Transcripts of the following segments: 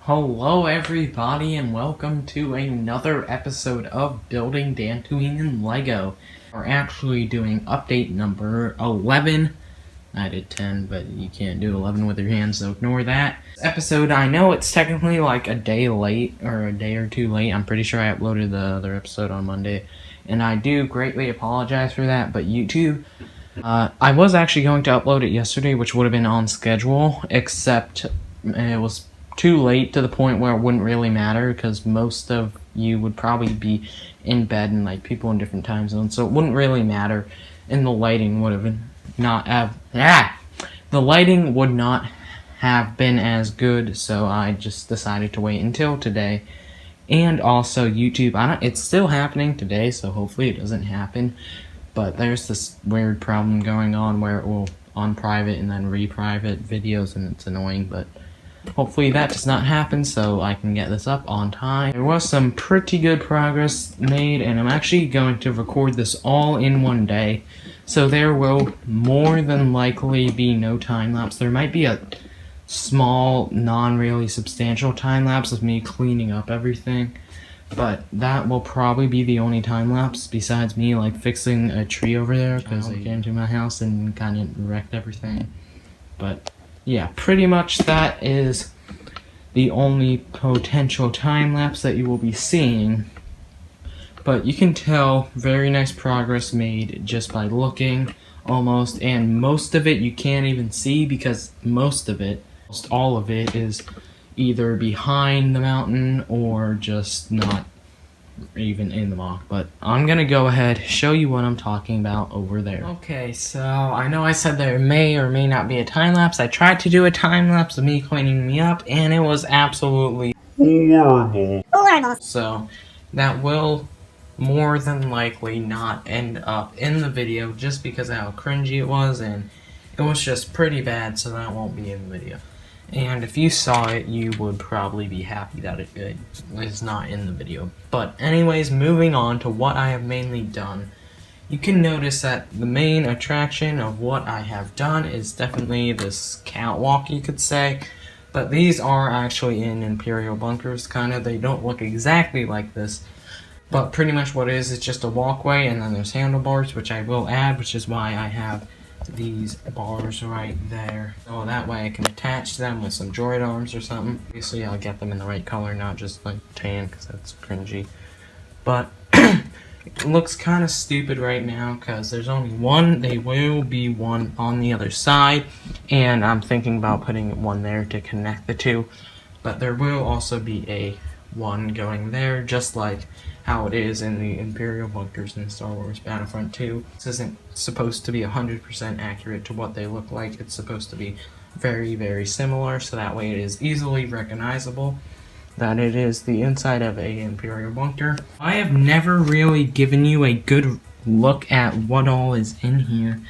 Hello everybody and welcome to another episode of Building Dantooine in Lego. We're actually doing update number 11. I did 10, but you can't do 11 with your hands, so ignore that. This episode, I know it's technically like a day late, or a day or two late. I'm pretty sure I uploaded the other episode on Monday, and I do greatly apologize for that, but YouTube, I was actually going to upload it yesterday, which would have been on schedule, except it was too late to the point where it wouldn't really matter because most of you would probably be in bed and like people in different time zones, so it wouldn't really matter, and the lighting would have not have the lighting would not have been as good, so I just decided to wait until today. And also YouTube, it's still happening today, so hopefully it doesn't happen, but there's this weird problem going on where it will unprivate and then re-private videos, and it's annoying, but hopefully that does not happen so I can get this up on time. There was some pretty good progress made, and I'm actually going to record this all in one day. So there will more than likely be no time-lapse. There might be a small, non-really substantial time-lapse of me cleaning up everything, but that will probably be the only time-lapse besides me like fixing a tree over there because I came into my house and kind of wrecked everything. But yeah, pretty much that is the only potential time-lapse that you will be seeing. But you can tell very nice progress made just by looking, almost, and most of it you can't even see because most all of it is either behind the mountain or just not even in the mock. But I'm gonna go ahead show you what I'm talking about over there. Okay, so I know I said there may or may not be a time lapse. I tried to do a time lapse of me cleaning me up and it was absolutely horrible. So that will more than likely not end up in the video just because of how cringy it was, and it was just pretty bad, so that won't be in the video. And if you saw it, you would probably be happy that it is not in the video. But anyways, moving on to what I have mainly done. You can notice that the main attraction of what I have done is definitely this catwalk, you could say. But these are actually in Imperial bunkers, kind of. They don't look exactly like this. But pretty much what it is just a walkway, and then there's handlebars, which I will add, which is why I have these bars right there, so that way I can attach them with some droid arms or something. Obviously I'll get them in the right color, not just like tan, because that's cringy. But it looks kind of stupid right now because there's only one. There will be one on the other side, and I'm thinking about putting one there to connect the two, but there will also be a one going there, just like how it is in the Imperial bunkers in Star Wars Battlefront 2. This isn't supposed to be 100% accurate to what they look like. It's supposed to be very, very similar, so that way it is easily recognizable that it is the inside of a Imperial bunker. I have never really given you a good look at what all is in here,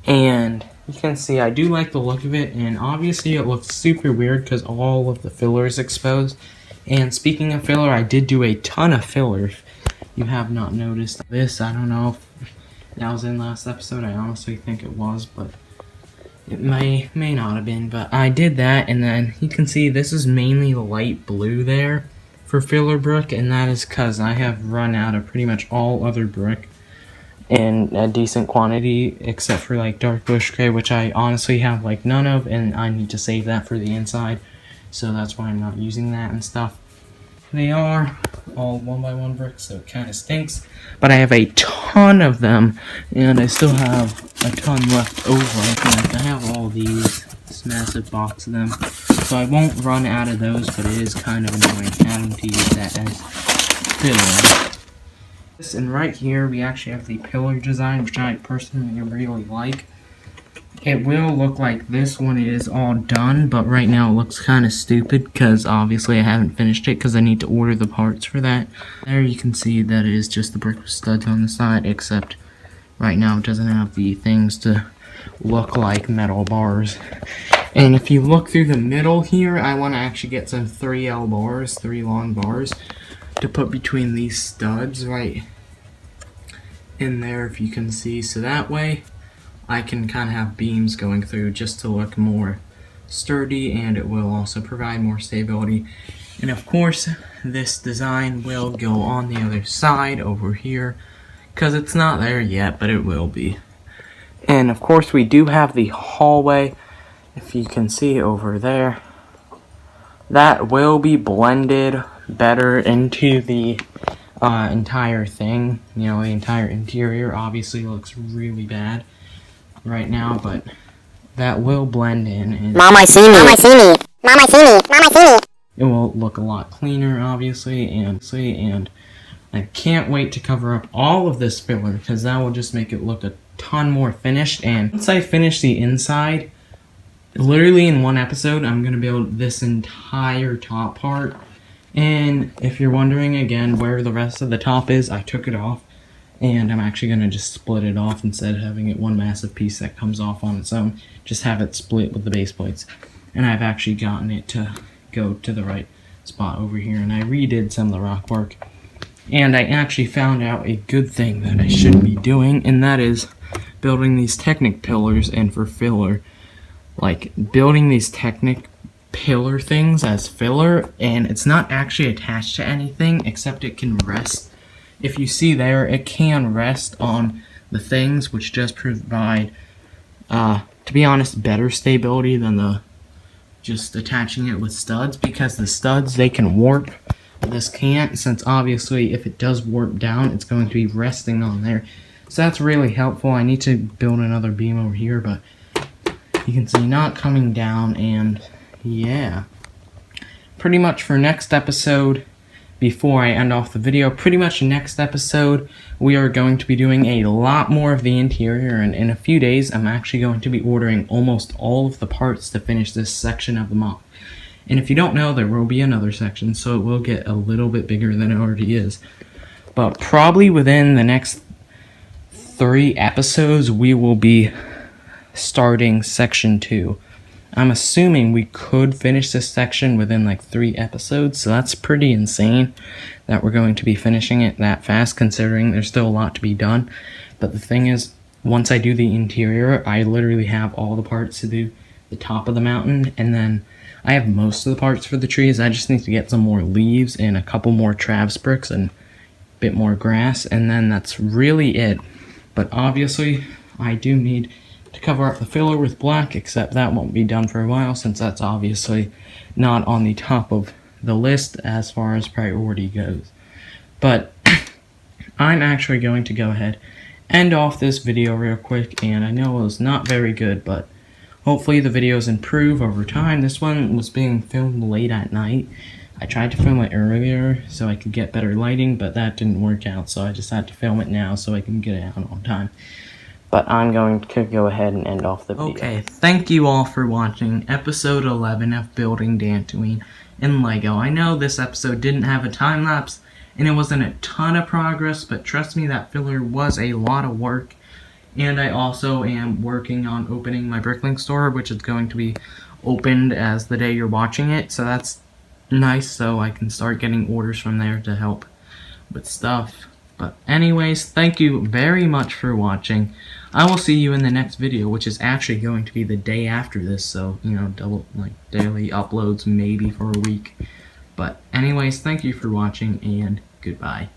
and you can see I do like the look of it, and obviously it looks super weird because all of the filler is exposed. And speaking of filler, I did do a ton of filler. You have not noticed this. I don't know if that was in last episode. I honestly think it was, but it may not have been. But I did that, and then you can see this is mainly light blue there for filler brick, and that is because I have run out of pretty much all other brick in a decent quantity, except for like dark bush gray, which I honestly have like none of, and I need to save that for the inside. So that's why I'm not using that and stuff. They are all 1x1 bricks, so it kind of stinks. But I have a ton of them, and I still have a ton left over. Like I have all these, this massive box of them. So I won't run out of those, but it is kind of annoying having to use that as filler. And right here, we actually have the pillar design, which I personally really like. It will look like this when it is all done, but right now it looks kind of stupid because obviously I haven't finished it because I need to order the parts for that. There you can see that it is just the brick with studs on the side, except right now it doesn't have the things to look like metal bars. And if you look through the middle here, I want to actually get some 3L bars, 3 long bars, to put between these studs right in there, if you can see, so that way I can kind of have beams going through just to look more sturdy, and it will also provide more stability. And of course, this design will go on the other side over here, because it's not there yet, but it will be. And of course, we do have the hallway, if you can see over there. That will be blended better into the entire thing. You know, the entire interior obviously looks really bad right now, but that will blend in. And Mom, I see me. Mom, I see me. Mom, I see me. Mom, I see me. It will look a lot cleaner, obviously, and I can't wait to cover up all of this filler, because that will just make it look a ton more finished. And once I finish the inside, literally in one episode, I'm going to build this entire top part. And if you're wondering again where the rest of the top is, I took it off, and I'm actually going to just split it off instead of having it one massive piece that comes off on its own. Just have it split with the base plates. And I've actually gotten it to go to the right spot over here, and I redid some of the rock work. And I actually found out a good thing that I should be doing, and that is building these Technic pillars, and for filler, like building these Technic pillar things as filler, and it's not actually attached to anything except it can rest. If you see there, it can rest on the things, which does provide, to be honest, better stability than the just attaching it with studs, because the studs, they can warp. This can't, since obviously if it does warp down, it's going to be resting on there. So that's really helpful. I need to build another beam over here, but you can see not coming down. And yeah, pretty much for next episode, before I end off the video, pretty much next episode, we are going to be doing a lot more of the interior, and in a few days, I'm actually going to be ordering almost all of the parts to finish this section of the mod. And if you don't know, there will be another section, so it will get a little bit bigger than it already is. But probably within the next 3 episodes, we will be starting section 2. I'm assuming we could finish this section within like 3 episodes, so that's pretty insane that we're going to be finishing it that fast, considering there's still a lot to be done. But the thing is, once I do the interior, I literally have all the parts to do the top of the mountain, and then I have most of the parts for the trees. I just need to get some more leaves and a couple more Travs bricks and a bit more grass, and then that's really it. But obviously, I do need to cover up the filler with black, except that won't be done for a while, since that's obviously not on the top of the list as far as priority goes. But I'm actually going to go ahead and end off this video real quick, and I know it was not very good, but hopefully the videos improve over time. This one was being filmed late at night. I tried to film it earlier so I could get better lighting, but that didn't work out, so I just had to film it now so I can get it out on time. But I'm going to go ahead and end off the video. Okay, thank you all for watching episode 11 of Building Dantooine in LEGO. I know this episode didn't have a time lapse, and it wasn't a ton of progress, but trust me, that filler was a lot of work. And I also am working on opening my Bricklink store, which is going to be opened as the day you're watching it, so that's nice, so I can start getting orders from there to help with stuff. But anyways, thank you very much for watching. I will see you in the next video, which is actually going to be the day after this, so, you know, daily uploads maybe for a week. But anyways, thank you for watching, and goodbye.